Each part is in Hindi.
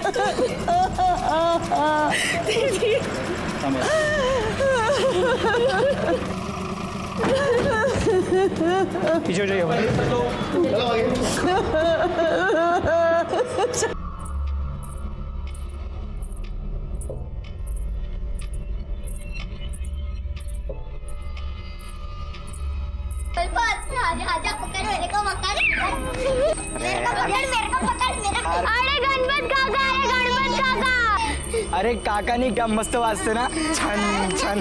दीदी पीछे हो जाइए। चलो आगे। आजा पकड़ मेरे को पकड़ मेरे को पकड़। अरे गणपत काका, अरे गणपत काका। अरे काका नहीं, क्या मस्त वाजते ना, छान छान।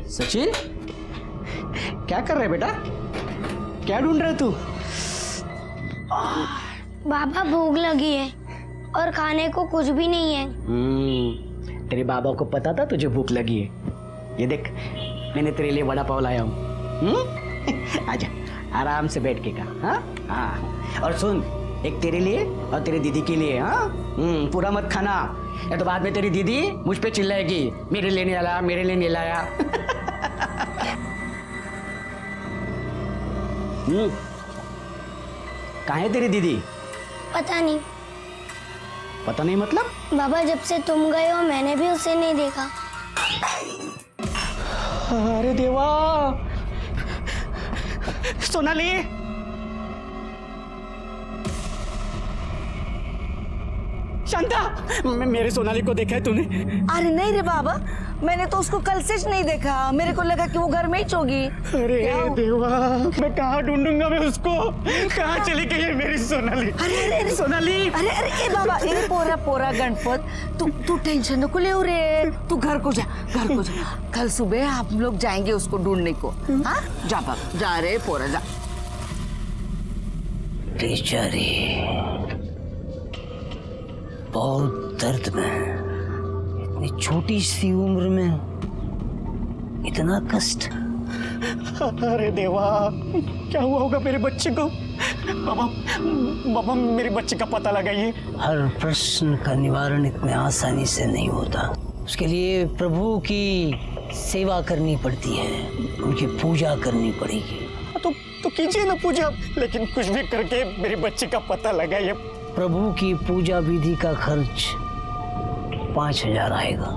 सचिन, क्या कर रहे बेटा? क्या ढूंढ रहे तू? बाबा भूख लगी है और खाने को कुछ भी नहीं है। तेरे बाबा को पता था तुझे भूख लगी है। ये देख, मैंने तेरे लिए वड़ा पाव लाया हूँ। आजा, आराम से बैठ के खा। हाँ हाँ, और सुन, एक तेरे लिए और तेरी दीदी के लिए। हाँ, पूरा मत खाना, या तो बाद में तेरी दीदी मुझ पे चिल्लाएगी, मेरे लिए नहीं लाया, मेरे लिए नहीं लाया। कहाँ है तेरी दीदी? पता नहीं। पता नहीं मतलब? बाबा, जब से तुम गए हो मैंने भी उसे नहीं देखा। अरे देवा, सोनाली, शांता, मेरे सोनाली को देखा है तूने? अरे नहीं रे बाबा, मैंने तो उसको कल से नहीं देखा। मेरे को लगा कि वो घर में ही होगी। अरे देवा, मैं कहाँ ढूंढूंगा मैं उसको? कहाँ चली गई है मेरी सोनाली? अरे अरे अरे सोनाली, अरे अरे ए बाबा, ए पोरा पोरा गणपत, तू टेंशन न को ले रे। तू घर को जा, घर को जा। कल सुबह हम लोग जाएंगे उसको ढूंढने को। हाँ, जा बाबा, जा रे पोरा, जा। बेचारी बहुत दर्द में, इतनी छोटी सी उम्र में इतना कष्ट। अरे देवा, क्या हुआ होगा मेरे बच्चे को? बाबा, बाबा, मेरे बच्चे का पता लगाइए। हर प्रश्न का निवारण इतने आसानी से नहीं होता। उसके लिए प्रभु की सेवा करनी पड़ती है, उनकी पूजा करनी पड़ेगी। तो कीजिए ना पूजा, लेकिन कुछ भी करके मेरे बच्चे का पता लगाइए। प्रभु की पूजा विधि का खर्च 5,000 आएगा।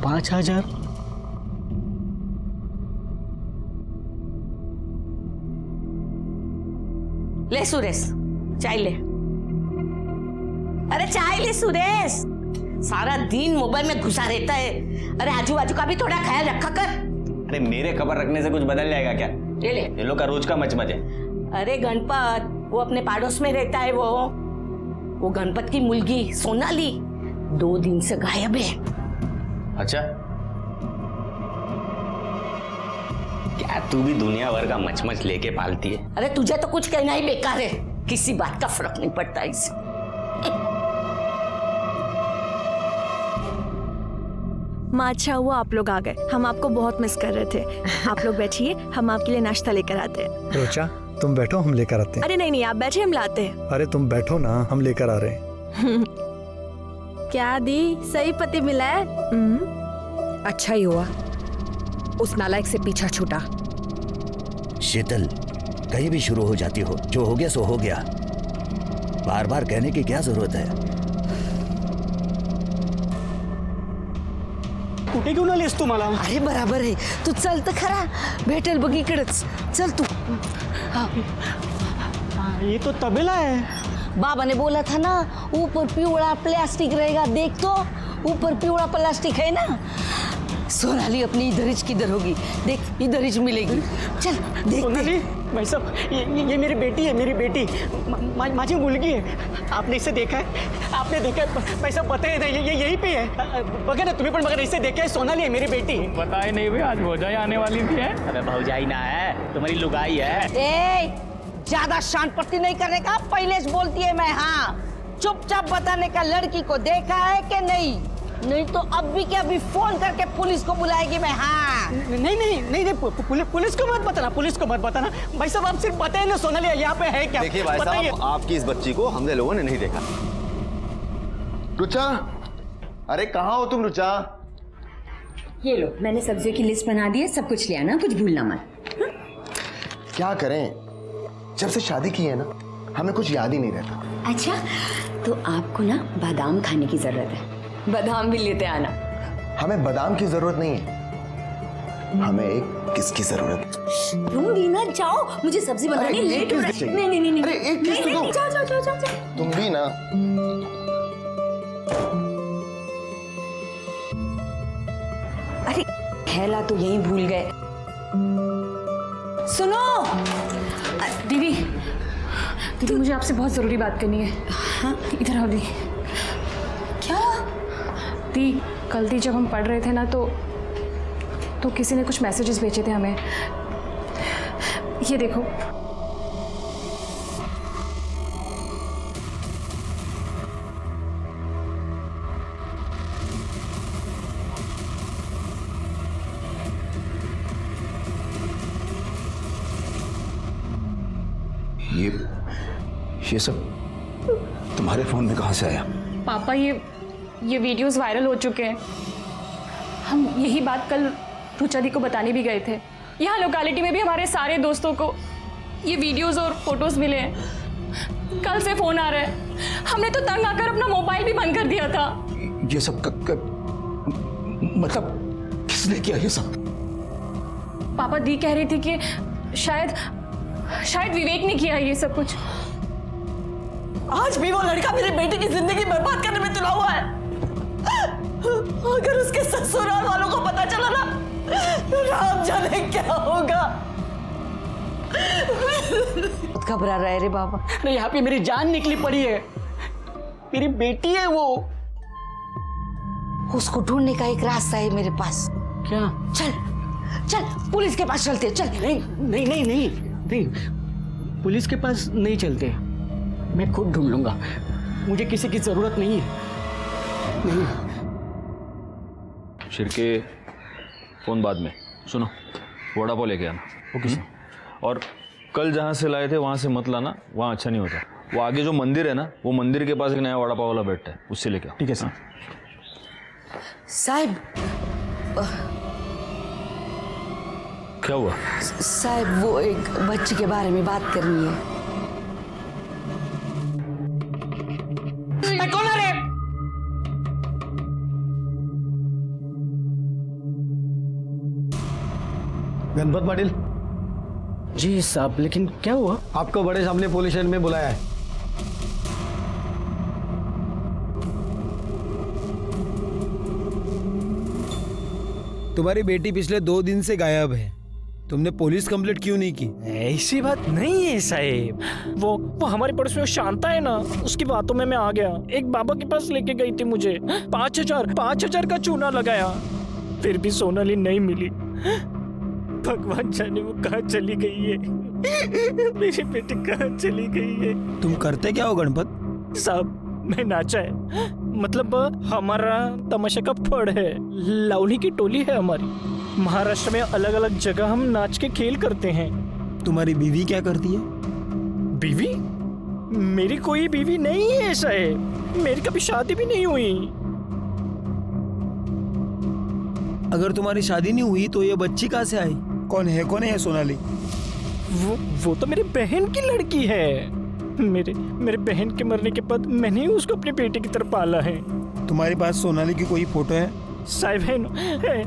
5,000? ले सुरेश, चाय ले। अरे चाय ले सुरेश, सारा दिन मोबाइल में घुसा रहता है। अरे आजू बाजू का भी थोड़ा ख्याल रखा कर। अरे मेरे खबर रखने से कुछ बदल जाएगा क्या? ले ले। ये लोग का रोज का मचमच है। अरे गणपत, वो अपने पाड़ोस में रहता है। वो गणपत की मुलगी सोनाली 2 दिन से गायब है। अच्छा, क्या तू भी दुनिया भर का मचमच लेके पालती है? अरे तुझे तो कुछ कहना ही बेकार है, किसी बात का फर्क नहीं पड़ता इससे। माँ, अच्छा हुआ आप लोग आ गए, हम आपको बहुत मिस कर रहे थे। आप लोग बैठिए, हम आपके लिए नाश्ता लेकर आते हैं। रोचा, तुम बैठो, हम लेकर आते हैं। अरे नहीं नहीं, आप बैठिए, हम लाते हैं। अरे तुम बैठो ना, हम लेकर आ रहे हैं। क्या दी, सही पति मिला है? अच्छा ही हुआ, उस नालायक से पीछा छूटा। शीतल, कहीं भी शुरू हो जाती हो, जो हो गया सो हो गया, बार बार कहने की क्या जरूरत है? कुठे घेऊन आलीस तू मला? अरे बराबर है, तू चल तर खरा, भेटेल बघ इकडेच, चल तू। ये तो तबेला है। बाबा ने बोला था ना, ऊपर पिवड़ा प्लास्टिक रहेगा, देख तो ऊपर पिवड़ा प्लास्टिक है ना। सोनाली अपनी इधर ही किधर होगी, देख इधर ही मिलेगी। चल देख। सोनाली, भाई साहब, ये मेरी बेटी है, मेरी बेटी, माझी मुलगी है। आपने इसे देखा है? आपने देखा है? भाई साहब बताइए ना, ये यहीं पे है। बघा ना तुम्ही पण बघा, इसे देखा है? सोनाली है मेरी बेटी। बताए नहीं भाई, आज भौजाई आने वाली थी। है अरे भौजाई ना है, तुम्हारी लुगाई है। ए, ज्यादा शान पट्टी नहीं करने का, पहले से बोलती है मैं। हाँ, चुपचाप बताने का, लड़की को देखा है कि नहीं? नहीं तो अब भी क्या, अभी फोन करके पुलिस को बुलाएगी मैं। हाँ, नहीं नहीं नहीं नहीं, पुलिस को मत बताना, पुलिस को मत बताना। भाई साहब आप सिर्फ बताइए ना सोनाली यहाँ पे है क्या? देखिए भाई साहब, आपकी इस बच्ची को हमने लोगों ने नहीं देखा। रुचा, अरे कहाँ हो तुम रुचा? ये लो, मैंने सब्जियों की लिस्ट बना दी है, सब कुछ ले आना, कुछ भूलना मत। क्या करें, जब से शादी की है ना, हमें कुछ याद ही नहीं रहता। अच्छा, तो आपको ना बादाम खाने की जरूरत है, बादाम भी लेते आना। हमें बादाम की जरूरत नहीं है, हमें एक किस की जरूरत है। दूंगी ना, जाओ, मुझे सब्जी बनानी लेट हो रही है। नहीं, अरे एक किस तो दो। जाओ। तुम भी ना। अरे थैला तो यहीं भूल गए। सुनो दीदी, मुझे आपसे बहुत जरूरी बात करनी है। हाँ, इधर आओ दी। क्या दी, कल दी जब हम पढ़ रहे थे ना तो किसी ने कुछ मैसेजेस भेजे थे हमें। ये देखो। ये सब तुम्हारे फोन में कहाँ से आया? पापा, ये वीडियोस वायरल हो चुके हैं। हम यही बात कल रुचा दी को बताने भी गए थे। यहाँ लोकेलिटी में भी हमारे सारे दोस्तों को ये वीडियोस और फोटोज मिले हैं। कल से फोन आ रहा है। हमने तो तंग आकर अपना मोबाइल भी बंद कर दिया था। ये सब मतलब किसने किया ये सब? पापा, दी कह रही थी कि शायद विवेक ने किया ये सब कुछ। आज भी वो लड़का मेरी बेटी की जिंदगी बर्बाद करने में तुला हुआ है। अगर उसके ससुराल वालों को पता चला ना, तो राम जाने क्या होगा। बहुत घबरा रहा है रे बाबा। अरे यहाँ पे मेरी जान निकली पड़ी है। मेरी बेटी है वो। उसको ढूंढने का एक रास्ता है मेरे पास। क्या? चल पुलिस के पास चलते हैं। चल। नहीं, पुलिस के पास नहीं चलते। मैं खुद ढूंढ लूंगा, मुझे किसी की जरूरत नहीं है। नहीं। शिरके, फोन बाद में। सुनो, वड़ा पाव लेके आना। Okay sir. और कल जहाँ से लाए थे वहाँ से मत लाना, वहाँ अच्छा नहीं होता। वो आगे जो मंदिर है ना, वो मंदिर के पास एक नया वड़ा पाव वाला बैठता है, उससे लेके आओ। ठीक है सर। साहब, क्या हुआ? साहब, वो एक बच्चे के बारे में बात करनी है। कौन है रे? गणपत पाटिल जी साहब, लेकिन क्या हुआ? आपको बड़े सामने पुलिस स्टेशन में बुलाया है। तुम्हारी बेटी पिछले 2 दिन से गायब है। तुमने पुलिस कंप्लेंट क्यों नहीं की? ऐसी बात नहीं है साहब। वो हमारे पड़ोस में शांता है ना, उसकी बातों में मैं आ गया। एक बाबा के पास लेके गई थी मुझे। 5,000 का चूना लगाया, फिर भी सोनाली नहीं मिली। भगवान जाने वो कहाँ चली गई है। मेरी बेटी कहाँ चली गई है। तुम करते क्या हो गणपत? साहब, मैं नाचा है, मतलब हमारा तमाशा का फड़ है। लावनी की टोली है हमारी। महाराष्ट्र में अलग अलग जगह हम नाच के खेल करते हैं। तुम्हारी बीवी क्या करती है? बीवी? मेरी कोई बीवी नहीं है साहब। मेरी कभी शादी भी नहीं हुई। अगर तुम्हारी शादी नहीं हुई तो ये बच्ची कहाँ से आई? कौन है सोनाली? वो तो मेरी बहन की लड़की है। मेरे बहन के मरने के बाद मैंने ही उसको अपनी बेटी की तरफ पाला है। तुम्हारे पास सोनाली की कोई फोटो है? साहब है।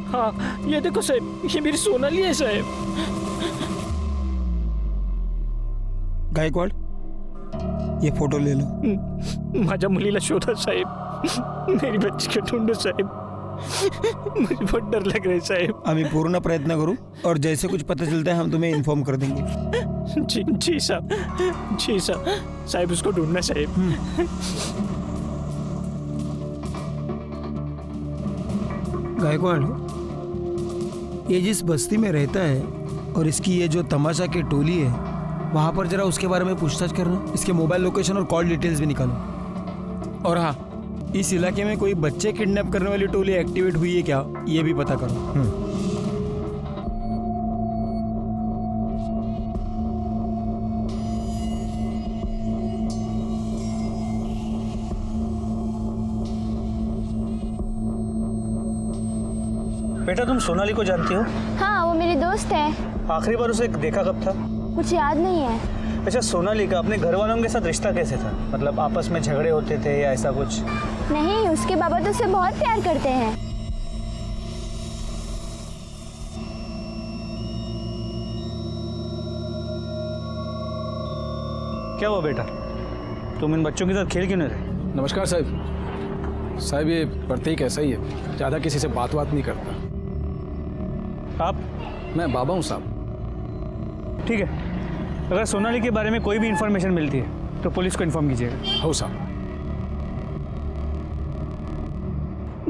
हाँ, ये देखो साहब, ये मेरी सोनाली है साहब। गायकवाड़, ये फोटो ले लो। माझ्या मुलीला शोधा साहेब। मेरी बच्ची को ढूंढो साहेब। मुझे बहुत डर लग रहा है साहेब। हम पूर्ण प्रयत्न करूं और जैसे कुछ पता चलता है हम तुम्हें इन्फॉर्म कर देंगे। जी साहब। साहेब, उसको ढूंढना साहेब। गायकवाड़, ये जिस बस्ती में रहता है और इसकी ये जो तमाशा की टोली है, वहां पर जरा उसके बारे में पूछताछ करना। इसके मोबाइल लोकेशन और कॉल डिटेल्स भी निकालो। और हाँ, इस इलाके में कोई बच्चे किडनैप करने वाली टोली एक्टिवेट हुई है क्या, ये भी पता करो। बेटा तुम सोनाली को जानती हो? हाँ, वो मेरी दोस्त है। आखिरी बार उसे देखा कब था? मुझे याद नहीं है। अच्छा, सोनाली का अपने घर वालों के साथ रिश्ता कैसे था? मतलब आपस में झगड़े होते थे या ऐसा कुछ? नहीं, उसके बाबा तो उसे बहुत प्यार करते हैं। क्या हुआ बेटा, तुम इन बच्चों के साथ खेल क्यों नहीं रहे? नमस्कार साहब, ये प्रतीक ऐसा ही है, ज़्यादा किसी से बात नहीं करता। आप? मैं बाबा हूँ साहब। ठीक है, अगर सोनाली के बारे में कोई भी इंफॉर्मेशन मिलती है तो पुलिस को इन्फॉर्म कीजिएगा। हो साहब।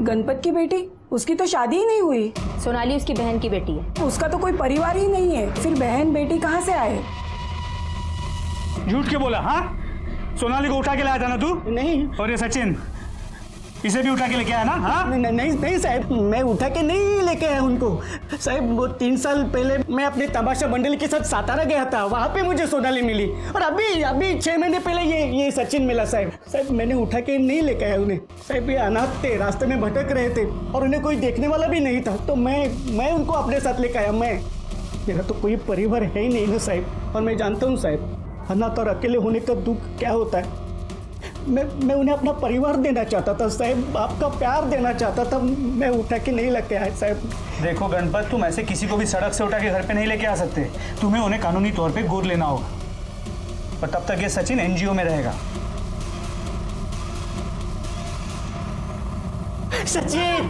गणपत की बेटी, उसकी तो शादी ही नहीं हुई। सोनाली उसकी बहन की बेटी है। उसका तो कोई परिवार ही नहीं है, फिर बहन बेटी कहाँ से आए? झूठ क्यों बोला? हाँ, सोनाली को उठा के लाया था ना तू? नहीं। और ये सचिन, इसे भी उठा के लेके आया ना? हाँ? नहीं साहब, मैं उठा के नहीं लेके आया उनको। साहब वो 3 साल पहले मैं अपने तमाशा मंडली के साथ सातारा गया था, वहाँ पे मुझे सोनाली मिली। और अभी 6 महीने पहले ये सचिन मिला साहब। मैंने उठा के नहीं लेके आया उन्हें। साहब ये अनाथ थे, रास्ते में भटक रहे थे और उन्हें कोई देखने वाला भी नहीं था, तो मैं उनको अपने साथ लेके आया। मेरा तो कोई परिवार है ही नहीं ना साहब। और मैं जानता हूँ साहब, अनाथ और अकेले होने का दुख क्या होता है। मैं उन्हें अपना परिवार देना चाहता था साहब, आपका प्यार देना चाहता था। मैं उठा के नहीं लेके आया साहब। देखो गणपत, तुम ऐसे किसी को भी सड़क से उठा के घर पे नहीं लेके आ सकते। तुम्हें उन्हें कानूनी तौर पे गोद लेना होगा, और तब तक ये सचिन एनजीओ में रहेगा। सचिन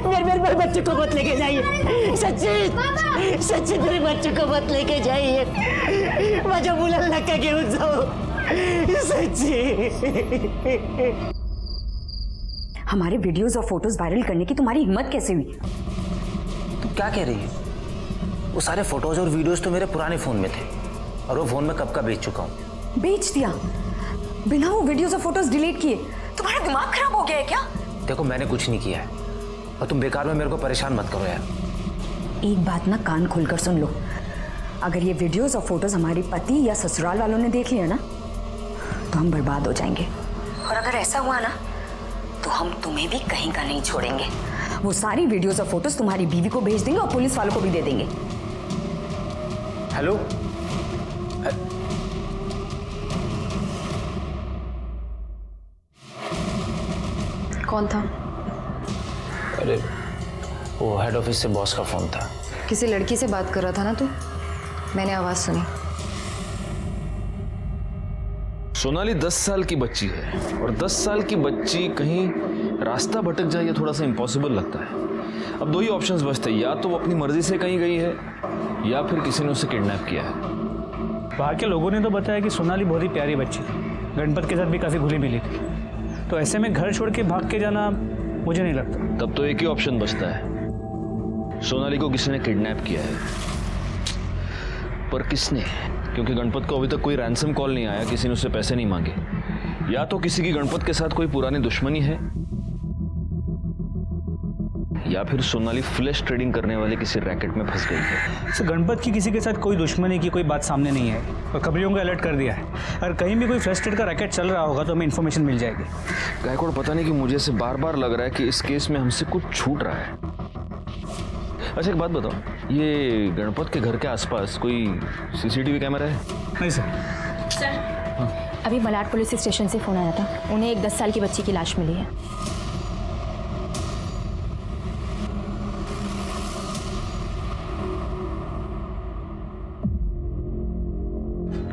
मेरे बच्चे को मत लेके जाइए। सचिन मेरे बच्चे को मत लेके जाइए। माझ्या मुलाला नका घेऊन जाओ सचिन। हमारे वीडियोस और फोटोज वायरल करने की तुम्हारी हिम्मत कैसे हुई? तुम क्या कह रही है? वो सारे फोटोज और वीडियोस तो मेरे पुराने फोन में थे, और वो फोन में कब का बेच चुका हूँ। बेच दिया बिना वो वीडियोस और फोटोज डिलीट किए? तुम्हारा दिमाग खराब हो गया है क्या? देखो मैंने कुछ नहीं किया है, और तुम बेकार में मेरे को परेशान मत करो यार। एक बात ना कान खोलकर सुन लो, अगर ये वीडियोस और फोटोज हमारे पति या ससुराल वालों ने देख लिया ना तो हम बर्बाद हो जाएंगे। और अगर ऐसा हुआ ना तो हम तुम्हें भी कहीं का नहीं छोड़ेंगे। वो सारी वीडियोस और फोटोज तुम्हारी बीवी को भेज देंगे और पुलिस वालों को भी दे देंगे। हेलो, कौन था? अरे वो हेड ऑफिस से बॉस का फोन था। किसी लड़की से बात कर रहा था ना तू? मैंने आवाज सुनी। सोनाली 10 साल की बच्ची है, और 10 साल की बच्ची कहीं रास्ता भटक जाए ये थोड़ा सा इम्पॉसिबल लगता है। अब 2 ही ऑप्शंस बचते हैं, या तो वो अपनी मर्जी से कहीं गई है या फिर किसी ने उसे किडनैप किया है। वहाँ के लोगों ने तो बताया कि सोनाली बहुत ही प्यारी बच्ची थी, गणपत के साथ भी काफ़ी घुली मिली थी। तो ऐसे में घर छोड़ के भाग के जाना मुझे नहीं लगता। तब तो एक ही ऑप्शन बचता है, सोनाली को किसी ने किडनैप किया है। पर किसने? क्योंकि गणपत को अभी तक कोई रैंसम कॉल नहीं आया, किसी ने उससे पैसे नहीं मांगे। या तो किसी की गणपत के साथ कोई पुरानी दुश्मनी है, या फिर सोनाली फ्लैश ट्रेडिंग करने वाले किसी रैकेट में फंस गई है। तो गणपत की किसी के साथ कोई दुश्मनी की कोई बात सामने नहीं है, और खबरियों को अलर्ट कर दिया है। अगर कहीं भी कोई फ्लैश ट्रेड का रैकेट चल रहा होगा तो हमें इन्फॉर्मेशन मिल जाएगी। गायकवाड़, पता नहीं कि मुझे से बार बार लग रहा है कि इस केस में हमसे कुछ छूट रहा है। अच्छा एक बात बताओ, ये गणपत के घर के आसपास कोई सीसीटीवी कैमरा है? नहीं सर। अभी मलाड पुलिस स्टेशन से फोन आया था, उन्हें एक 10 साल की बच्ची की लाश मिली है।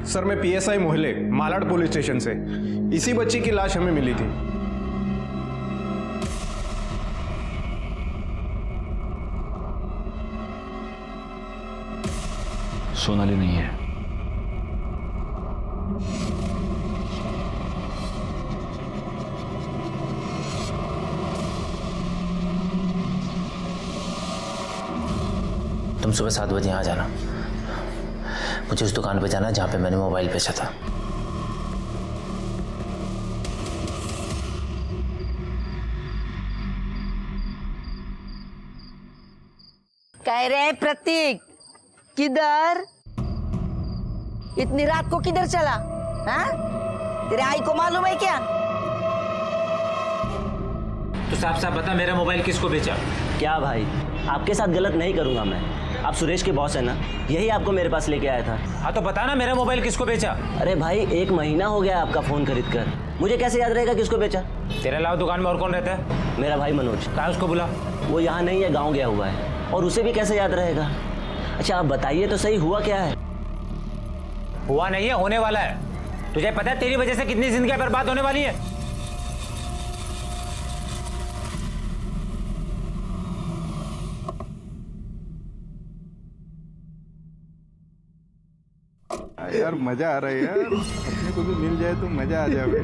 सर मैं पीएसआई मोहल्ले मालाड पुलिस स्टेशन से। इसी बच्ची की लाश हमें मिली थी। सोनाली नहीं है। तुम सुबह 7 बजे यहाँ आ जाना, मुझे उस दुकान पे जाना जहाँ पे मैंने मोबाइल बेचा था। कह रहे प्रतीक, किधर? इतनी रात को किधर चला? हाँ? तेरे आई को मालूम है क्या? तो साफ साफ बता मेरा मोबाइल किसको बेचा? क्या भाई, आपके साथ गलत नहीं करूंगा मैं। आप सुरेश के बॉस है ना, यही आपको मेरे पास लेके आया था। हाँ तो बता ना मेरा मोबाइल किसको बेचा? अरे भाई 1 महीना हो गया आपका फोन खरीद कर, मुझे कैसे याद रहेगा किसको बेचा? तेरे अलावा दुकान में और कौन रहता है? मेरा भाई मनोज। कहाँ उसको बुला? वो यहाँ नहीं है, गाँव गया हुआ है, और उसे भी कैसे याद रहेगा? अच्छा आप बताइए तो सही, हुआ क्या है? हुआ नहीं है, होने वाला है। तुझे पता है तेरी वजह से कितनी जिंदगियां बर्बाद होने वाली है? यार मजा आ रहा है यार, अपने को भी मिल जाए तो मजा आ जाए।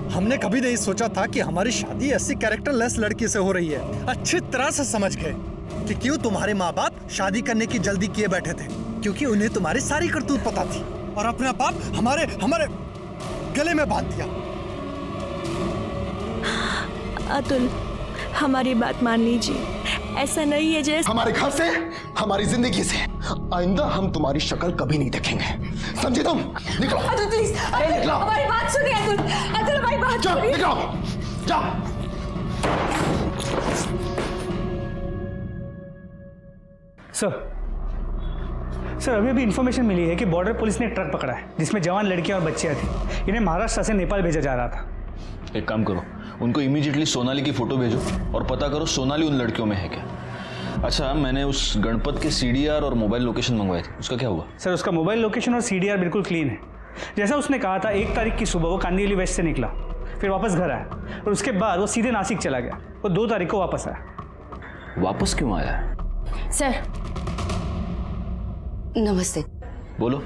हमने कभी नहीं सोचा था कि हमारी शादी ऐसी कैरेक्टरलेस लड़की से हो रही है। अच्छी तरह से समझ गए कि क्यों तुम्हारे माँ बाप शादी करने की जल्दी किए बैठे थे, क्योंकि उन्हें तुम्हारी सारी करतूत पता थी और अपना पाप हमारे हमारे गले में बांध दिया। अतुल, हमारी बात मान लीजिए, ऐसा नहीं है जैसे हमारे घर से, हमारी जिंदगी से आइंदा हम तुम्हारी शक्ल कभी नहीं देखेंगे, समझे तुम? निकलो। अतुल प्लीज, निकलो। हमारी बात सुनिए अतुल, अतुल हमारी बात सुनिए। निकलो, जाओ। सर अभी अभी इन्फॉर्मेशन मिली है कि बॉर्डर पुलिस ने एक ट्रक पकड़ा है जिसमें जवान लड़कियां और बच्चियां थी। इन्हें महाराष्ट्र से नेपाल भेजा जा रहा था। एक काम करो, उनको इमीडिएटली सोनाली की फोटो भेजो और पता करो सोनाली उन लड़कियों में है क्या। अच्छा, मैंने उस गणपत के CDR और मोबाइल लोकेशन मंगवाए थे, उसका क्या हुआ? सर उसका मोबाइल लोकेशन और CDR बिल्कुल क्लीन है। जैसा उसने कहा था 1 तारीख की सुबह वो कांदिवली वेस्ट से निकला, फिर वापस घर आया और उसके बाद वो सीधे नासिक चला गया। वो 2 तारीख को वापस आया। वापस क्यों आया? सर नमस्ते। बोलो।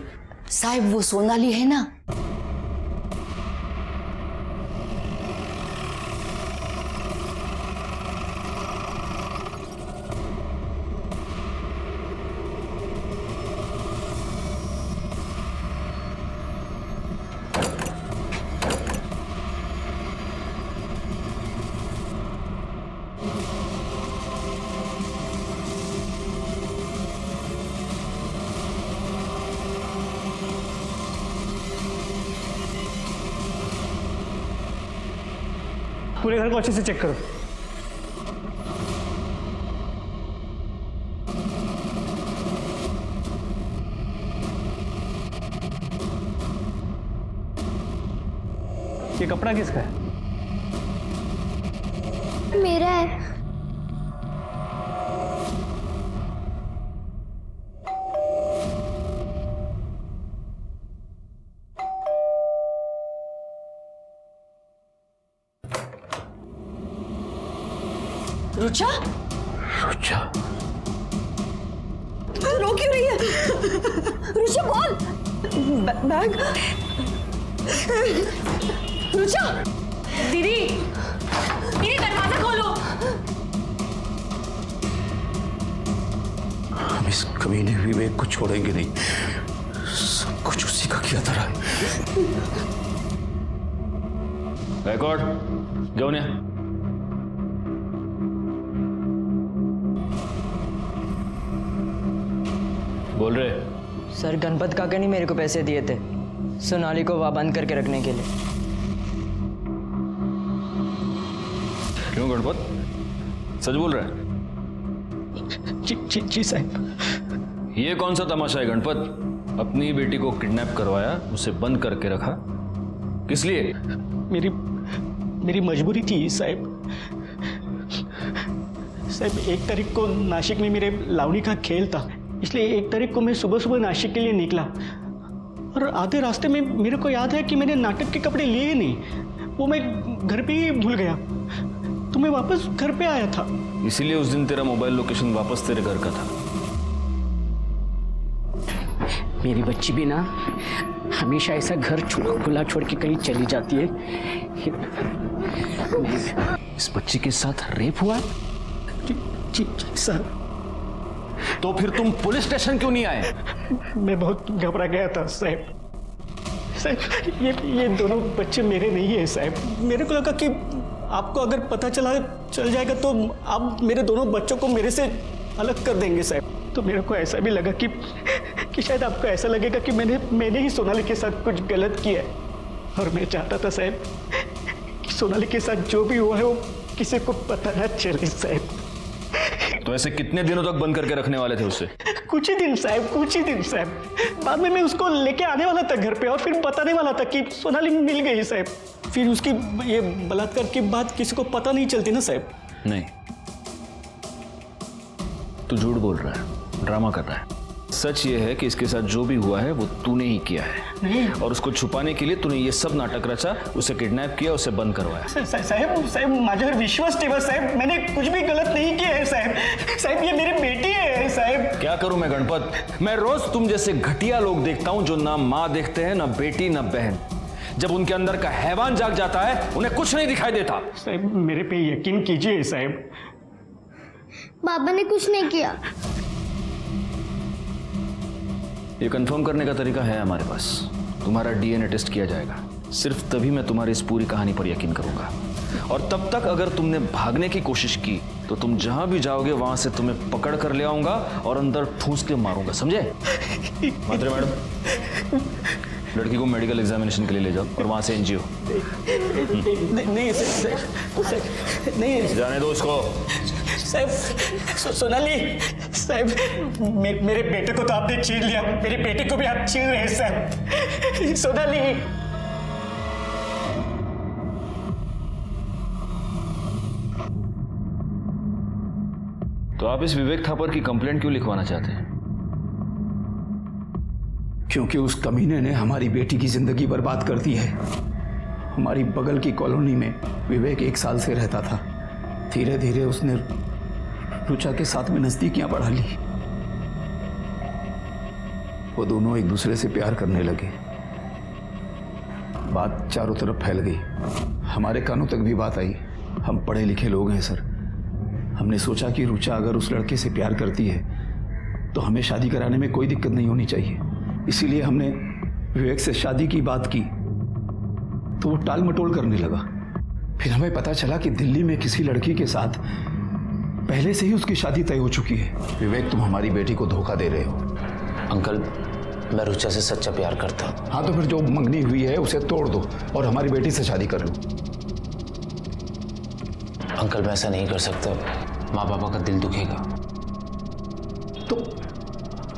साहब वो सोनाली है ना? पूरे घर को अच्छे से चेक करो। ये कपड़ा किसका है? मेरा है। रुचा? रुचा? रो क्यों रही है? रुचा बोल। बैग। रुचा। दीदी, दीदी दरवाजा खोलो। हम इस कमीने विवेक को छोड़ेंगे नहीं, सब कुछ उसी का किया धरा है। रिकॉर्ड जाओ ने। बोल रहे सर, गणपत काका ने मेरे को पैसे दिए थे सोनाली को वहां बंद करके रखने के लिए। क्यों गणपत, सच बोल रहा है? जी साहब। ये कौन सा तमाशा है गणपत? अपनी बेटी को किडनैप करवाया, उसे बंद करके रखा, किस लिए? मेरी मजबूरी थी साहब। 1 तारीख को नासिक में मेरे लावणी का खेल था, इसलिए 1 तारीख को मैं सुबह सुबह नासिक के लिए निकला और आधे रास्ते में मेरे को याद है कि मैंने नाटक के कपड़े लिए नहीं, वो मैं घर पे ही भूल गया, तो मैं वापस घर पे आया था। इसीलिए उस दिन तेरा मोबाइल लोकेशन वापस तेरे घर का था। मेरी बच्ची भी ना हमेशा ऐसा घर खुला छोड़ के कहीं चली जाती है। इस बच्ची के साथ रेप हुआ है? जी साहब। तो फिर तुम पुलिस स्टेशन क्यों नहीं आए? मैं बहुत घबरा गया था साहब। साहब ये दोनों बच्चे मेरे नहीं है साहब। मेरे को लगा कि आपको अगर पता चल जाएगा तो आप मेरे दोनों बच्चों को मेरे से अलग कर देंगे साहब। तो मेरे को ऐसा भी लगा कि शायद आपको ऐसा लगेगा कि मैंने ही सोनाली के साथ कुछ गलत किया है। और मैं चाहता था साहब कि सोनाली के साथ जो भी हुआ है वो किसी को पता ना चले साहब। तो ऐसे कितने दिनों तक बंद करके रखने वाले थे उसे? कुछ ही दिन साहब। बाद में मैं उसको लेके आने वाला था घर पे और फिर बताने वाला था कि सोनाली मिल गई साहब। फिर उसकी ये बलात्कार की बात किसी को पता नहीं चलती ना साहब। नहीं, तू झूठ बोल रहा है, ड्रामा कर रहा है। सच ये है कि इसके साथ जो भी हुआ है वो तूने ही किया है। नहीं। और उसको छुपाने के लिए तूने ये सब नाटक रचा, उसे किडनैप किया, उसे बंद करवाया। साहब माझ्यावर विश्वास ठेवा साहब। मैंने कुछ भी गलत नहीं किया है साहब। ये मेरी बेटी है साहब। क्या करूं मैं गणपत? मैं रोज तुम जैसे घटिया लोग देखता हूं जो ना माँ देखते हैं, ना बेटी, ना बहन। जब उनके अंदर का हैवान जाग जाता है उन्हें कुछ नहीं दिखाई देता। साहब मेरे पे यकीन कीजिए साहब। बाबा ने कुछ नहीं किया। ये कंफर्म करने का तरीका है हमारे पास। तुम्हारा डीएनए टेस्ट किया जाएगा। सिर्फ तभी मैं तुम्हारी इस पूरी कहानी पर यकीन करूंगा। और तब तक अगर तुमने भागने की कोशिश की तो तुम जहां भी जाओगे वहां से तुम्हें पकड़ कर ले आऊंगा और अंदर ठूंस के मारूंगा, समझे? मात्रे मैडम, लड़की को मेडिकल एग्जामिनेशन के लिए ले जाओ और वहां से एनजीओ। नहीं जाने दो इसको। साहब सोनाली साहब, मेरे बेटे को तो आपने छीन लिया, मेरी बेटी को भी आप छीन रहे हैं साहब। सोनाली तो आप इस विवेक थापर की कंप्लेंट क्यों लिखवाना चाहते हैं? क्योंकि उस कमीने ने हमारी बेटी की जिंदगी बर्बाद कर दी है। हमारी बगल की कॉलोनी में विवेक 1 साल से रहता था। धीरे धीरे उसने रुचा के साथ में नजदीकियां बढ़ा ली। वो दोनों एक दूसरे से प्यार करने लगे। बात चारों तरफ फैल गई। हमारे कानों तक भी बात आई। हम पढ़े लिखे लोग हैं सर। हमने सोचा कि रुचा अगर उस लड़के से प्यार करती है तो हमें शादी कराने में कोई दिक्कत नहीं होनी चाहिए। इसीलिए हमने विवेक से शादी की बात की तो वो टाल मटोल करने लगा। फिर हमें पता चला कि दिल्ली में किसी लड़की के साथ पहले से ही उसकी शादी तय हो चुकी है। विवेक, तुम हमारी बेटी को धोखा दे रहे हो। अंकल, मैं रुचा से सच्चा प्यार करता हूँ। हाँ तो फिर जो मंगनी हुई है उसे तोड़ दो और हमारी बेटी से शादी कर लो। अंकल, मैं ऐसा नहीं कर सकता। माँ पापा का दिल दुखेगा। तो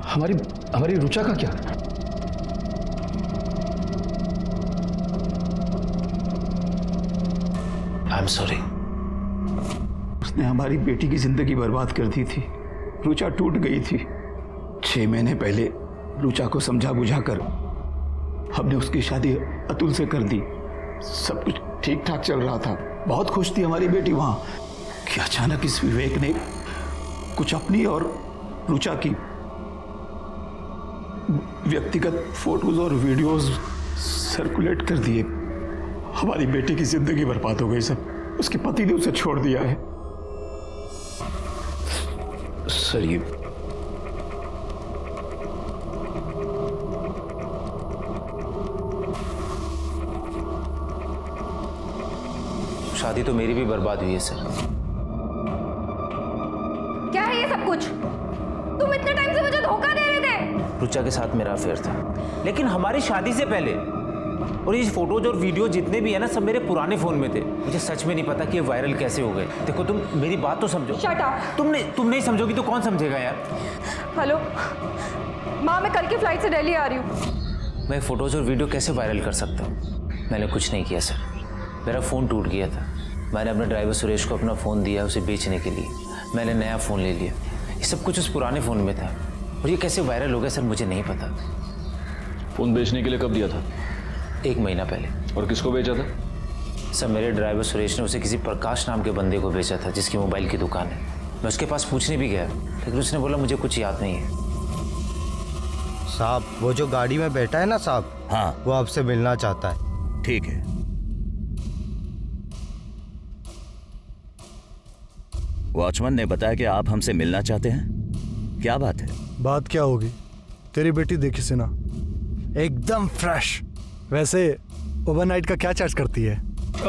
हमारी रुचा का क्या? I am sorry. उसने हमारी बेटी की जिंदगी बर्बाद कर दी थी। रुचा टूट गई थी। 6 महीने पहले रुचा को समझा बुझाकर हमने उसकी शादी अतुल से कर दी। सब कुछ ठीक ठाक चल रहा था। बहुत खुश थी हमारी बेटी वहां कि अचानक इस विवेक ने कुछ अपनी और रुचा की व्यक्तिगत फोटोज और वीडियोस सर्कुलेट कर दिए। हमारी बेटी की जिंदगी बर्बाद हो गई सब। उसके पति ने उसे छोड़ दिया है। सर ये शादी तो मेरी भी बर्बाद हुई है सर। क्या है ये सब कुछ? तुम इतने टाइम से मुझे धोखा दे रहे थे। रुचा के साथ मेरा अफेयर था, लेकिन हमारी शादी से पहले। और ये फोटोज और वीडियो जितने भी है ना, सब मेरे पुराने फोन में थे। मुझे सच में नहीं पता कि ये वायरल कैसे हो गए। देखो, तुम मेरी बात तो समझो। Shut up. तुम नहीं समझोगी तो कौन समझेगा यार। हेलो माँ, मैं कल की फ्लाइट से दिल्ली आ रही हूँ। मैं फोटोज और वीडियो कैसे वायरल कर सकता हूँ? मैंने कुछ नहीं किया सर। मेरा फ़ोन टूट गया था। मैंने अपने ड्राइवर सुरेश को अपना फ़ोन दिया उसे बेचने के लिए। मैंने नया फ़ोन ले लिया। ये सब कुछ उस पुराने फ़ोन में था। और ये कैसे वायरल हो गया सर, मुझे नहीं पता। फ़ोन बेचने के लिए कब दिया था? 1 महीना पहले। और किसको बेचा था? सर, मेरे ड्राइवर सुरेश ने उसे किसी प्रकाश नाम के बंदे को बेचा था जिसकी मोबाइल की दुकान है। मैं उसके पास पूछने भी गया, लेकिन उसने बोला मुझे कुछ याद नहीं है। साहब, वो जो गाड़ी में बैठा है ना साहब, हाँ, वो आपसे मिलना चाहता है। ठीक है। वॉचमैन ने बताया कि आप हमसे मिलना चाहते हैं। क्या बात है? बात क्या होगी? तेरी बेटी देखी सिना, एकदम फ्रेश। वैसे ओवरनाइट का क्या चार्ज करती है?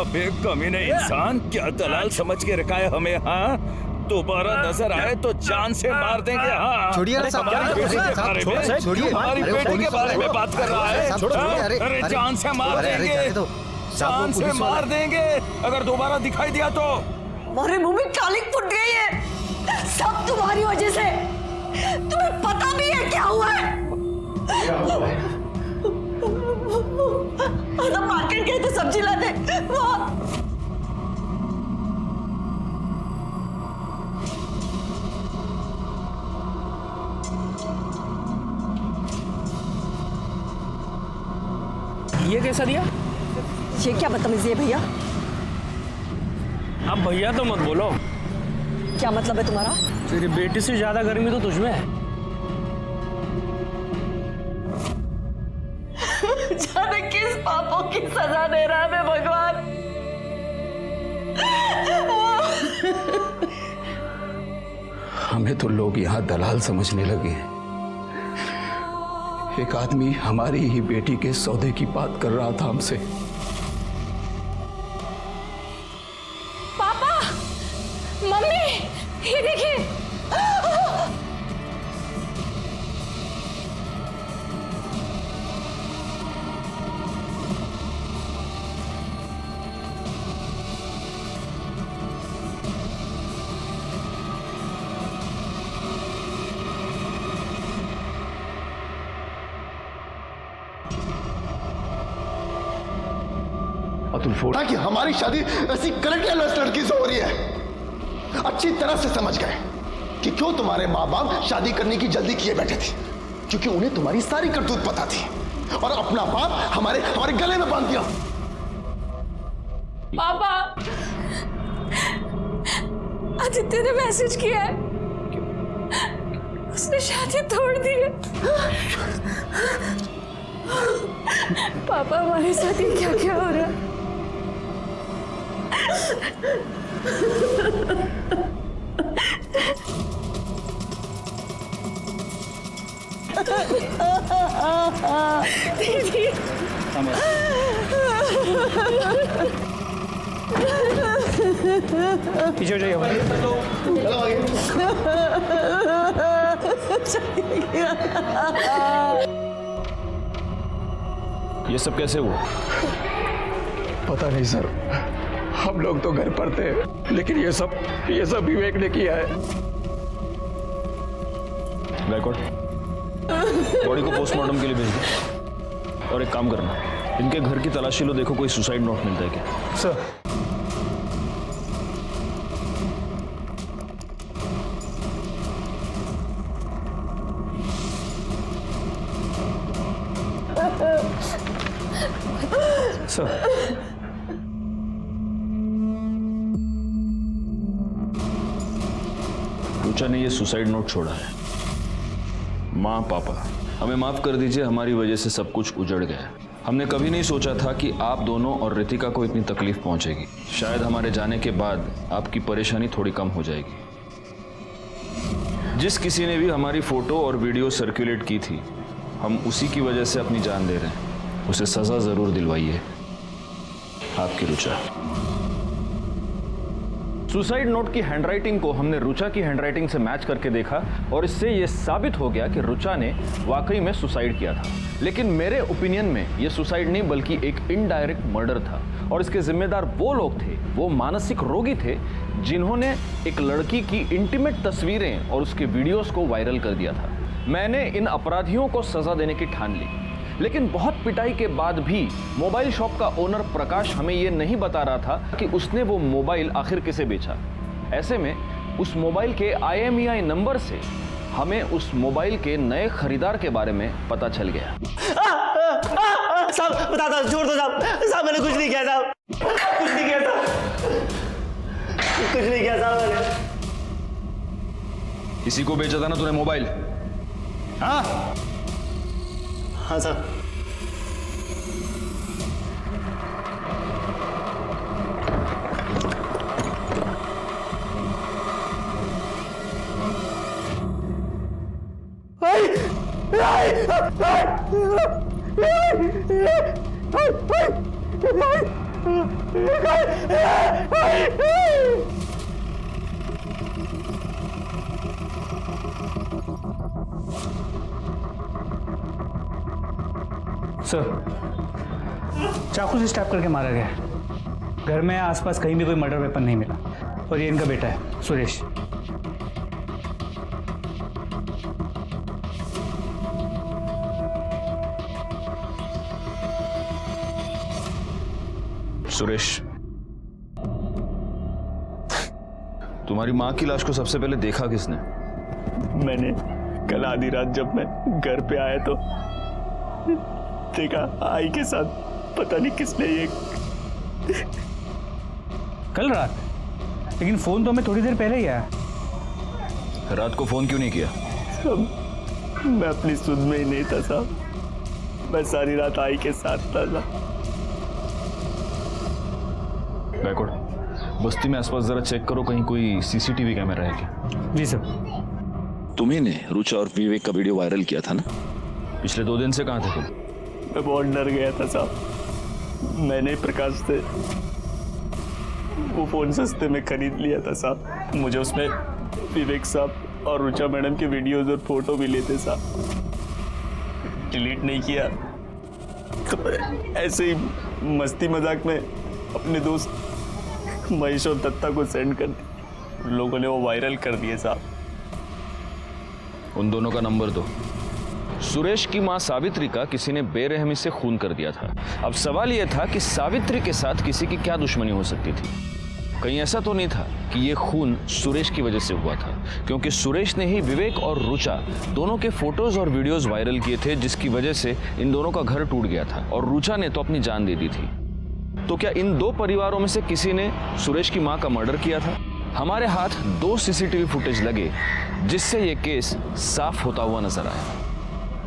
अबे कमीने इंसान, क्या दलाल समझ के रखा है हमें? हाँ, दोबारा नजर आए तो जान से मार देंगे। हाँ, छोड़िए ना साहब, हमारी बेटी के बारे में, छोड़िए, हमारी बेटी के बारे में बात कर रहा है। अरे जान से मार देंगे, जान से मार देंगे अगर दोबारा दिखाई दिया तो। हमारे मुंह में कालिक फुट गई है, सब तुम्हारी वजह से। तुम्हें पता भी है क्या हुआ है? हम मार्केट गए थे सब्जी लाने, वहाँ ये कैसा दिया? ये क्या बदतमीजी है भैया? अब भैया तो मत बोलो। क्या मतलब है तुम्हारा? तेरी बेटी से ज्यादा गर्मी तो तुझमें है। जाने किस पापों की सजा दे रहा है भगवान। हमें तो लोग यहाँ दलाल समझने लगे हैं। एक आदमी हमारी ही बेटी के सौदे की बात कर रहा था हमसे। पापा, मम्मी, ये देखिए। ताकि हमारी शादी ऐसी करेक्टलेस लड़की से हो रही है। अच्छी तरह से समझ गए कि क्यों तुम्हारे माँ बाप शादी करने की जल्दी किए बैठे थे, क्योंकि उन्हें तुम्हारी सारी करतूत पता थी और अपना बाप हमारे गले में बांध दिया। पापा, आदित्य ने मैसेज किया है, उसने शादी तोड़ दी है। पापा, हमारे साथ ये क्या क्या हो रहा है? दीदी, पीछे हो जाइए। ये सब कैसे हुआ? पता नहीं सर, हम लोग तो घर पर थे, लेकिन ये सब विवेक ने किया है। गायकवाड़, बॉडी को पोस्टमार्टम के लिए भेज दो और एक काम करना, इनके घर की तलाशी लो, देखो कोई सुसाइड नोट मिलता है क्या। सर, रुचा ने ये सुसाइड नोट छोड़ा है। माँ, पापा, हमें माफ कर दीजिए, हमारी वजह से सब कुछ उजड़ गया। हमने कभी नहीं सोचा था कि आप दोनों और रितिका को इतनी तकलीफ पहुंचेगी। शायद हमारे जाने के बाद आपकी परेशानी थोड़ी कम हो जाएगी। जिस किसी ने भी हमारी फोटो और वीडियो सर्कुलेट की थी, हम उसी की वजह से अपनी जान दे रहे हैं। उसे सजा जरूर दिलवाइए। आपकी रुचा। सुसाइड नोट की हैंडराइटिंग को हमने रुचा की हैंडराइटिंग से मैच करके देखा और इससे यह साबित हो गया कि रुचा ने वाकई में सुसाइड किया था। लेकिन मेरे ओपिनियन में यह सुसाइड नहीं बल्कि एक इनडायरेक्ट मर्डर था और इसके जिम्मेदार वो लोग थे, वो मानसिक रोगी थे जिन्होंने एक लड़की की इंटीमेट तस्वीरें और उसके वीडियोस को वायरल कर दिया था। मैंने इन अपराधियों को सजा देने की ठान ली, लेकिन बहुत पिटाई के बाद भी मोबाइल शॉप का ओनर प्रकाश हमें यह नहीं बता रहा था कि उसने वो मोबाइल आखिर किसे बेचा। ऐसे में उस मोबाइल के IMEI नंबर से हमें उस मोबाइल के नए खरीदार के बारे में पता चल गया। साहब बता दो, छोड़ दो साहब, साहब मैंने कुछ नहीं किया साहब, कुछ नहीं किया साहब, कुछ नहीं किया साहब मैंने। किसी को बेचा था ना तूने मोबाइल? हाँ हाँ साहब। सर, चाकू से स्टैप करके मारा गया। घर में आसपास कहीं भी कोई मर्डर वेपन नहीं मिला और ये इनका बेटा है सुरेश। सुरेश, तुम्हारी माँ की लाश को सबसे पहले देखा किसने? मैंने कल आधी रात जब मैं घर पे आया तो देखा आई के साथ, पता नहीं किसने ये। कल रात? लेकिन फोन तो हमें थोड़ी देर पहले ही आया। रात को फोन क्यों नहीं किया? मैं अपनी सुध में ही नहीं था साहब, मैं सारी रात आई के साथ था। बैकवर्ड, बस्ती में आसपास जरा चेक करो, कहीं कोई सीसीटीवी कैमरा है क्या? जी सर। तुम्ही ने रुचा और विवेक का वीडियो वायरल किया था ना? पिछले 2 दिन से कहाँ थे तुम? मैं बहुत डर गया था साहब। मैंने प्रकाश से वो फोन सस्ते में खरीद लिया था साहब। मुझे उसमें विवेक साहब और रुचा मैडम के वीडियोस और फोटो भी लेते साहब। डिलीट नहीं किया तो ऐसे ही मस्ती मजाक में अपने दोस्त महेश और दत्ता को सेंड कर दी। लोगों ने वो वायरल कर दिए साहब। उन दोनों का नंबर दो। सुरेश की मां सावित्री का किसी ने बेरहमी से खून कर दिया था। अब सवाल यह था कि सावित्री के साथ किसी की क्या दुश्मनी हो सकती थी? कहीं ऐसा तो नहीं था कि यह खून सुरेश की वजह से हुआ था, क्योंकि सुरेश ने ही विवेक और रुचा दोनों के फोटोज और वीडियोस वायरल किए थे, जिसकी वजह से इन दोनों का घर टूट गया था और रुचा ने तो अपनी जान दे दी थी। तो क्या इन 2 परिवारों में से किसी ने सुरेश की मां का मर्डर किया था? हमारे हाथ 2 सीसीटीवी फुटेज लगे, जिससे यह केस साफ होता हुआ नजर आया।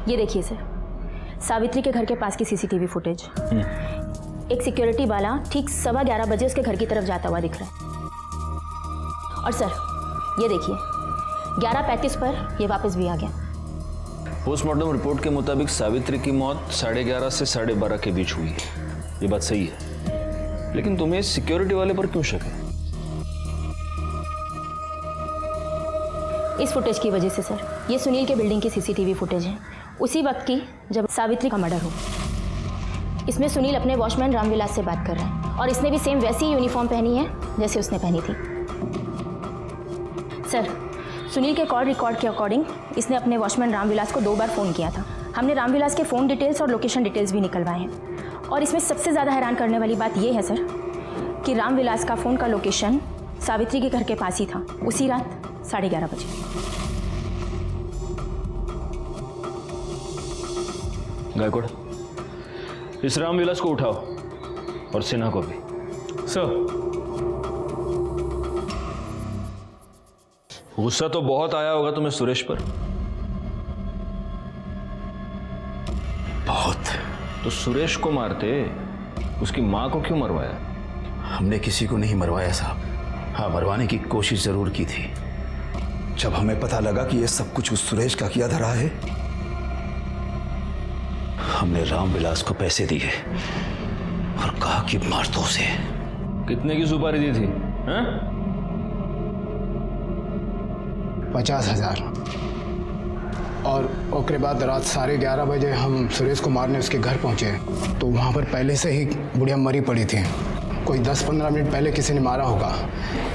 ये देखिए सर, सावित्री के घर के पास की सीसीटीवी फुटेज। एक सिक्योरिटी वाला ठीक 11:15 बजे उसके घर की तरफ जाता हुआ दिख रहा है। और सर ये देखिए 11:35 पर ये वापस भी आ गया। पोस्टमार्टम रिपोर्ट के मुताबिक सावित्री की मौत 11:30 से 12:30 के बीच हुई है। ये बात सही है, लेकिन तुम्हें सिक्योरिटी वाले पर क्यों शक है? इस फुटेज की वजह से सर, ये सुनील के बिल्डिंग की सीसीटीवी फुटेज है, उसी वक्त की जब सावित्री का मर्डर हो। इसमें सुनील अपने वॉचमैन रामविलास से बात कर रहा है और इसने भी सेम वैसी ही यूनिफॉर्म पहनी है जैसे उसने पहनी थी। सर, सुनील के कॉल रिकॉर्ड के अकॉर्डिंग इसने अपने वॉचमैन रामविलास को 2 बार फ़ोन किया था। हमने रामविलास के फ़ोन डिटेल्स और लोकेशन डिटेल्स भी निकलवाए हैं। और इसमें सबसे ज़्यादा हैरान करने वाली बात यह है सर कि रामविलास का फ़ोन का लोकेशन सावित्री के घर के पास ही था, उसी रात 11:30 बजे। गायकवाड़, इस रामविलास को उठाओ और सिन्हा को भी। सर, गुस्सा तो बहुत आया होगा तुम्हें सुरेश पर। बहुत। तो सुरेश को मारते उसकी मां को क्यों मरवाया? हमने किसी को नहीं मरवाया साहब। हाँ, मरवाने की कोशिश जरूर की थी। जब हमें पता लगा कि यह सब कुछ उस सुरेश का किया धरा है, हमने रामविलास को पैसे दिए और कहा कि मार दो उसे। कितने की सुपारी दी थी? हाँ? 50,000। और ओकरे बाद रात 11:30 बजे हम सुरेश को मारने उसके घर पहुंचे तो वहां पर पहले से ही बुढ़िया मरी पड़ी थी। कोई 10-15 मिनट पहले किसी ने मारा होगा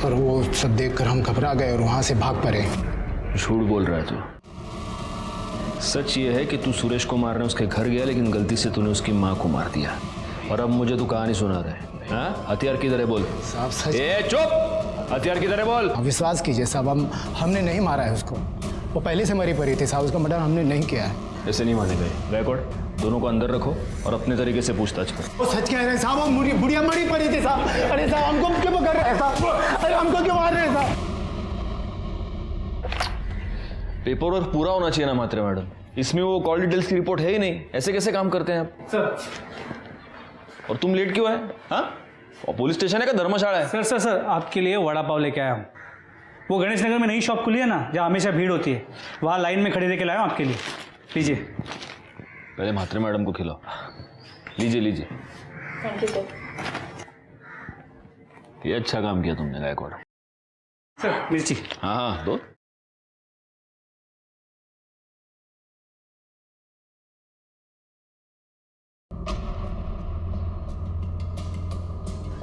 और वो सब देखकर हम घबरा गए और वहां से भाग पड़े। झूठ बोल रहा है तू। सच ये है कि तू सुरेश को मारने उसके घर गया, लेकिन गलती से तूने उसकी माँ को मार दिया। और अब मुझे तू कहानी सुना रहा है। हाँ? हथियार की तरह बोल। साहब सच। चुप! हथियार की तरह बोल। विश्वास कीजिए साहब, हमने नहीं मारा है उसको। वो पहले से मरी पड़ी थी साहब, उसका मर्डर हमने नहीं किया है। ऐसे नहीं माने गए। गायकवाड़, दोनों को अंदर रखो और अपने तरीके से पूछताछ करो। वो सच कह रहे हैं साहब, वो बुढ़िया मरी पड़ी थी साहब। अरे साहब हमको क्यों पकड़ रहे हैं साहब? अरे हमको क्यों मार रहे हैं साहब? पेपर वर्क पूरा होना चाहिए ना मात्रे मैडम। इसमें वो कॉल डिटेल्स की रिपोर्ट है ही नहीं। ऐसे कैसे काम करते हैं आप सर? और तुम लेट क्यों है? हाँ, और पुलिस स्टेशन है का धर्मशाला है? सर आपके लिए वड़ा पाव लेके आया हूँ। वो गणेश नगर में नई शॉप खुली है ना, जहाँ हमेशा भीड़ होती है, वहाँ लाइन में खड़े लेके लाया हूँ आपके लिए। लीजिए। पहले म्हात्रे मैडम को खिलाओ। लीजिए लीजिए। Thank you sir. ये अच्छा काम किया तुमने गायकवाड़। सर मिर्ची। हाँ हाँ दो।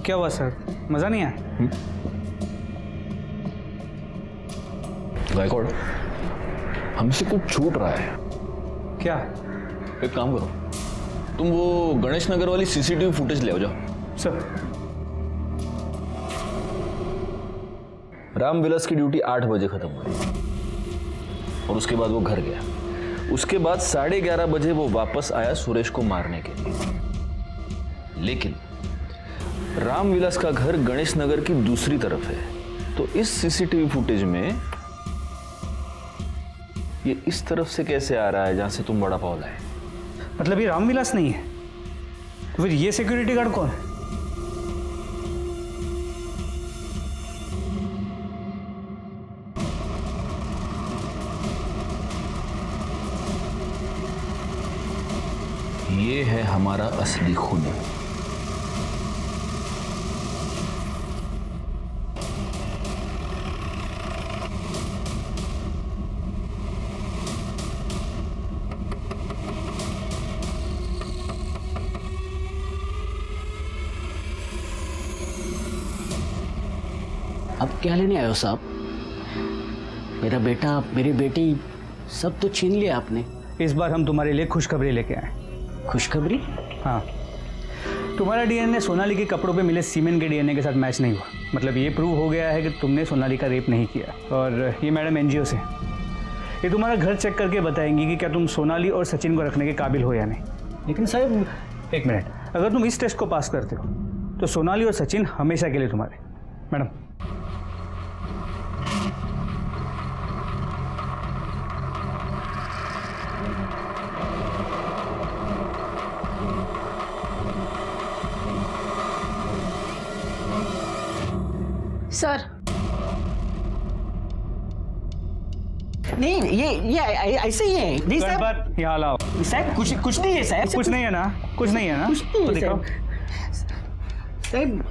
क्या हुआ सर, मजा नहीं आया? गायकवाड़, हमसे कुछ छूट रहा है। क्या? एक काम करो, तुम वो गणेश नगर वाली सीसीटीवी फुटेज ले आओ जाओ। सर। रामविलास की ड्यूटी 8 बजे खत्म हुई और उसके बाद वो घर गया। उसके बाद 11:30 बजे वो वापस आया सुरेश को मारने के लिए। लेकिन रामविलास का घर गणेश नगर की दूसरी तरफ है, तो इस सीसीटीवी फुटेज में ये इस तरफ से कैसे आ रहा है जहां से तुम वड़ा पाव लाए? मतलब ये रामविलास नहीं है, तो फिर ये सिक्योरिटी गार्ड कौन है? ये है हमारा असली खून। अब क्या लेने आए हो साहब? मेरा बेटा, मेरी बेटी, सब तो छीन लिया आपने। इस बार हम तुम्हारे लिए खुशखबरी लेके आए। खुशखबरी? हाँ, तुम्हारा डीएनए सोनाली के कपड़ों पे मिले सीमेंट के डीएनए के साथ मैच नहीं हुआ। मतलब ये प्रूव हो गया है कि तुमने सोनाली का रेप नहीं किया। और ये मैडम एनजीओ से, ये तुम्हारा घर चेक करके बताएंगी कि क्या तुम सोनाली और सचिन को रखने के काबिल हो या नहीं। लेकिन साहब एक मिनट, अगर तुम इस टेस्ट को पास करते हो तो सोनाली और सचिन हमेशा के लिए तुम्हारे। Madam sir. नहीं, ये ऐसे ही है। नहीं साहब, यहाँ लाओ। साहब कुछ नहीं है साहब। कुछ नहीं है ना? कुछ नहीं है ना? कुछ नहीं तो है दिखाओ। साहब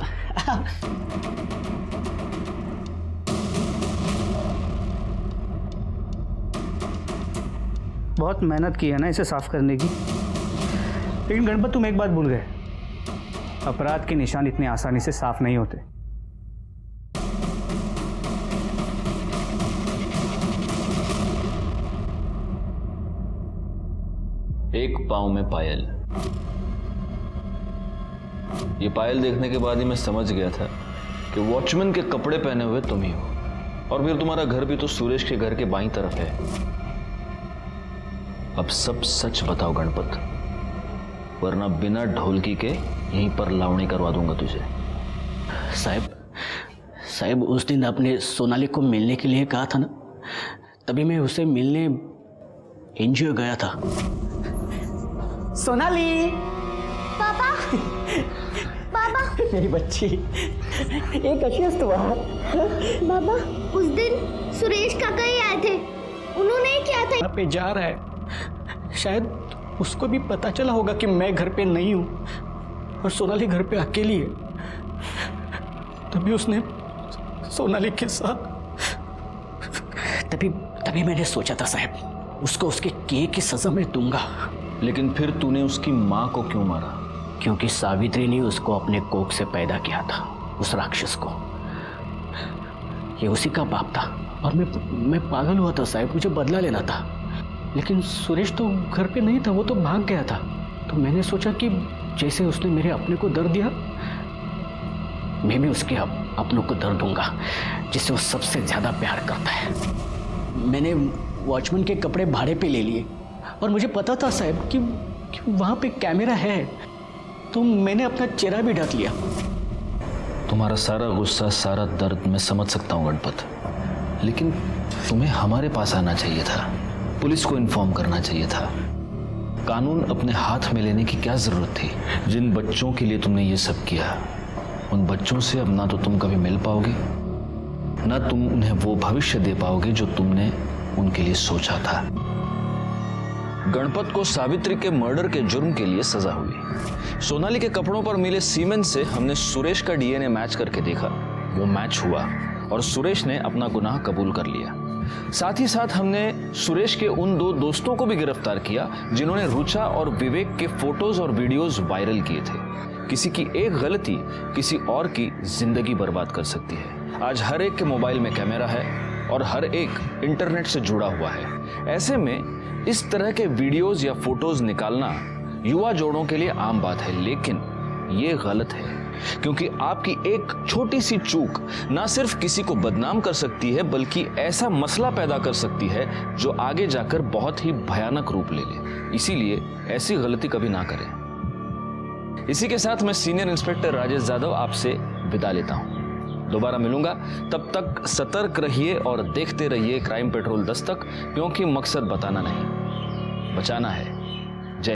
बहुत मेहनत की है ना इसे साफ करने की। लेकिन गणपत, तुम एक बात भूल गए, अपराध के निशान इतने आसानी से साफ नहीं होते। एक पांव में पायल। ये पायल देखने के बाद ही मैं समझ गया था कि वॉचमैन के कपड़े पहने हुए तुम ही हो। और फिर तुम्हारा घर भी तो सुरेश के घर के बाईं तरफ है। अब सब सच बताओ गणपत, वरना बिना ढोलकी के यहीं पर लावणी करवा दूंगा तुझे। साहब उस दिन आपने सोनाली को मिलने के लिए कहा था ना, तभी मैं उसे मिलने एनजीओ गया था। सोनाली। पापा। पापा। मेरी बच्ची, ये कशी आहेस तू? बाबा, उस दिन सुरेश काका ही आए थे, उन्होंने ही किया था। यहाँ पे जा रहा है, शायद उसको भी पता चला होगा कि मैं घर पे नहीं हूँ और सोनाली घर पे अकेली है, तभी उसने सोनाली के साथ। तभी मैंने सोचा था साहब, उसको उसके किए की सजा मैं दूंगा। लेकिन फिर तूने उसकी माँ को क्यों मारा? क्योंकि सावित्री ने उसको अपने कोख से पैदा किया था, उस राक्षस को। ये उसी का बाप था और मैं पागल हुआ था साहब, मुझे बदला लेना था। लेकिन सुरेश तो घर पे नहीं था, वो तो भाग गया था। तो मैंने सोचा कि जैसे उसने मेरे अपने को दर्द दिया, मैं भी उसके अपनों को दर्द दूंगा, जिससे वो सबसे ज़्यादा प्यार करता है। मैंने वॉचमैन के कपड़े भाड़े पे ले लिए और मुझे पता था साहब कि वहाँ पे कैमरा है, तो मैंने अपना चेहरा भी ढक लिया। तुम्हारा सारा गुस्सा, सारा दर्द मैं समझ सकता हूँ गणपत, लेकिन तुम्हें हमारे पास आना चाहिए था, पुलिस को इन्फॉर्म करना चाहिए था। कानून अपने हाथ में लेने की क्या जरूरत थी? जिन बच्चों के लिए तुमने ये सब किया, उन बच्चों से अब ना तो तुम कभी मिल पाओगे, ना तुम उन्हें वो भविष्य दे पाओगे जो तुमने उनके लिए सोचा था। गणपत को सावित्री के मर्डर के जुर्म के लिए सजा हुई। सोनाली के कपड़ों पर मिले सीमेंट से हमने सुरेश का डीएनए मैच करके देखा, वो मैच हुआ और सुरेश ने अपना गुनाह कबूल कर लिया। साथ ही साथ हमने सुरेश के उन 2 दोस्तों को भी गिरफ्तार किया जिन्होंने रुचा और विवेक के फोटोज और वीडियोस वायरल किए थे। किसी की एक गलती किसी और की जिंदगी बर्बाद कर सकती है। आज हर एक के मोबाइल में कैमरा है और हर एक इंटरनेट से जुड़ा हुआ है। ऐसे में इस तरह के वीडियोस या फोटोज निकालना युवा जोड़ों के लिए आम बात है, लेकिन ये गलत है क्योंकि आपकी एक छोटी सी चूक ना सिर्फ किसी को बदनाम कर सकती है बल्कि ऐसा मसला पैदा कर सकती है जो आगे जाकर बहुत ही भयानक रूप ले ले। इसीलिए ऐसी गलती कभी ना करें। इसी के साथ मैं सीनियर इंस्पेक्टर राजेश यादव आपसे विदा लेता हूं। दोबारा मिलूंगा, तब तक सतर्क रहिए और देखते रहिए क्राइम पेट्रोल दस्तक, क्योंकि मकसद बताना नहीं, बचाना है।